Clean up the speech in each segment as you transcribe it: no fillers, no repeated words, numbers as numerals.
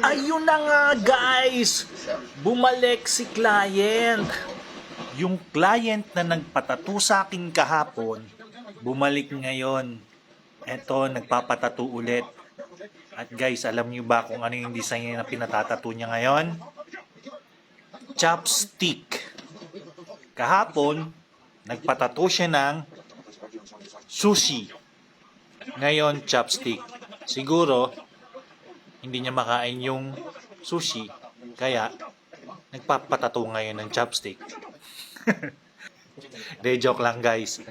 Ayun na nga guys, bumalik si client. Yung client na nagpatato sa akin kahapon, bumalik ngayon. Eto, nagpapatato ulit. At guys, alam niyo ba kung ano yung design na pinatatato niya ngayon? Chopstick. Kahapon, nagpatato siya ng sushi. Ngayon, chopstick. Siguro, hindi niya makain yung sushi, kaya nagpapatato ngayon ng chopstick. De, joke lang guys.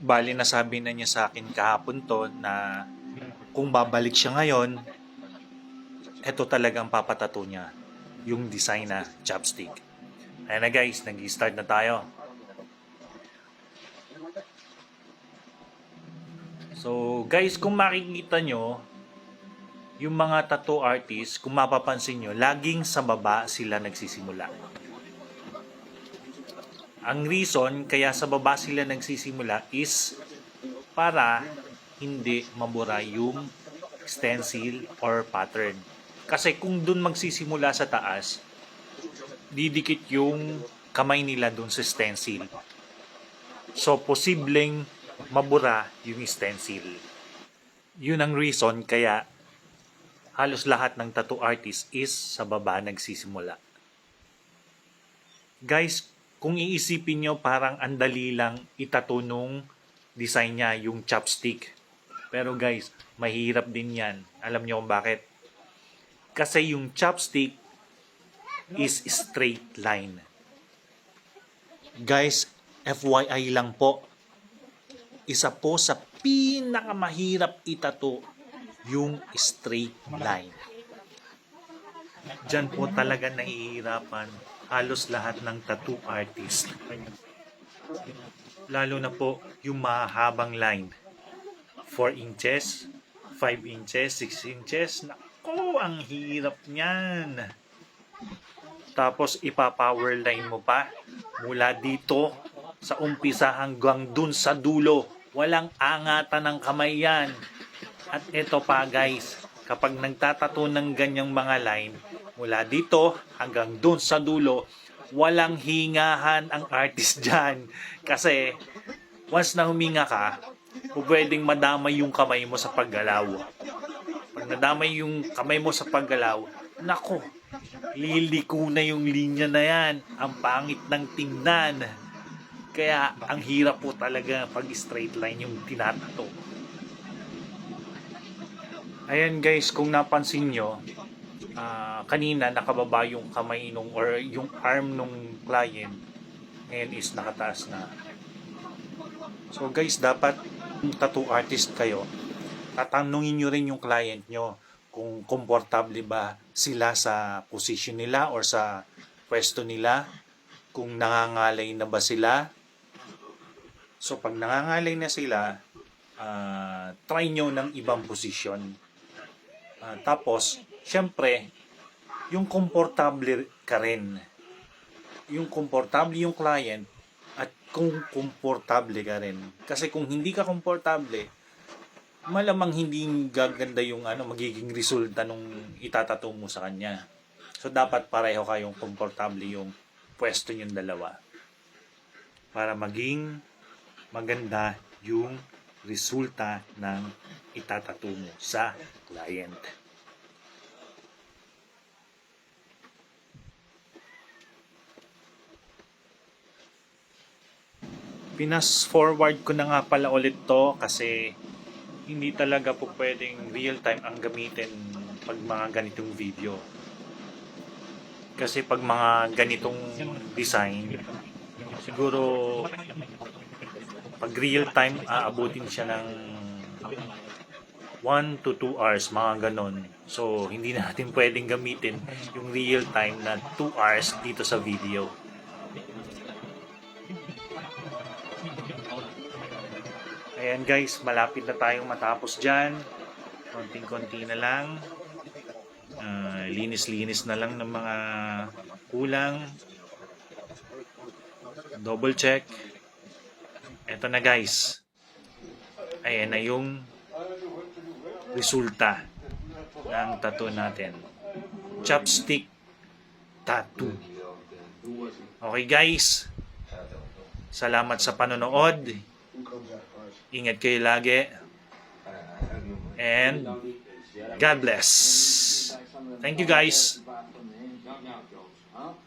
Bali, nasabi na niya sa akin kahapon to na kung babalik siya ngayon, eto talagang papatato niya, yung design na chopstick. Ayan na guys, nag-start na tayo. So guys, kung makikita nyo, yung mga tattoo artists, kung mapapansin nyo, laging sa baba sila nagsisimula. Ang reason kaya sa baba sila nagsisimula is para hindi mabura yung stencil or pattern. Kasi kung dun magsisimula sa taas, didikit yung kamay nila dun sa stencil. So, posibleng mabura yung stencil. Yun ang reason kaya halos lahat ng tattoo artist is sa baba nagsisimula. Guys, kung iisipin nyo, parang andali lang itato nung design niya, yung chopstick. Pero guys, mahirap din yan. Alam nyo kung bakit? Kasi yung chopstick is straight line. Guys, FYI lang po, isa po sa pinakamahirap itato yung straight line. Diyan po talaga nahihirapan halos lahat ng tattoo artist. Lalo na po yung mahabang line. 4 inches, 5 inches, 6 inches. Naku, ang hirap niyan. Tapos ipa-power line mo pa mula dito sa umpisa hanggang dun sa dulo. Walang angatan ng kamay yan. At ito pa guys, kapag nagtatato ng ganyang mga line, mula dito hanggang dun sa dulo, walang hingahan ang artist dyan. Kasi once na huminga ka, pwedeng madamay yung kamay mo sa paggalaw. Pag nadamay yung kamay mo sa paggalaw, nako, liliko na yung linya na yan. Ang pangit ng tingnan. Kaya ang hirap po talaga pag straight line yung tinatato. Ayan guys, kung napansin nyo, kanina nakababa yung kamay nung or yung arm nung client, ngayon is nakataas na. So guys, dapat kung tattoo artist kayo, tatanungin nyo rin yung client nyo kung komportable ba sila sa position nila or sa pwesto nila, kung nangangalay na ba sila. So pag nangangalay na sila, try nyo ng ibang posisyon. Tapos, syempre, yung komportable ka rin. Yung komportable yung client at kung komportable ka rin. Kasi kung hindi ka komportable, malamang hindi gaganda yung magiging resulta nung itatato mo sa kanya. So, dapat pareho kayong komportable yung pwesto yung dalawa. Para maging maganda yung resulta ng itatato mo sa client. Pinas forward ko na nga pala ulit to kasi hindi talaga po pwedeng real time ang gamitin pag mga ganitong video. Kasi pag mga ganitong design, siguro pag real time aabutin siya ng 1 to 2 hours, mga ganon. So, hindi natin pwedeng gamitin yung real time na 2 hours dito sa video. Ayan guys, malapit na tayong matapos dyan. Konting-konti na lang. Linis-linis na lang ng mga kulang. Double check. Eto na guys. Ayan na yung resulta. ang tattoo natin. Chopstick tattoo. Okay guys, salamat sa panonood. Ingat kayo lagi. And God bless. Thank you guys. Knock, knock, Jones. Huh?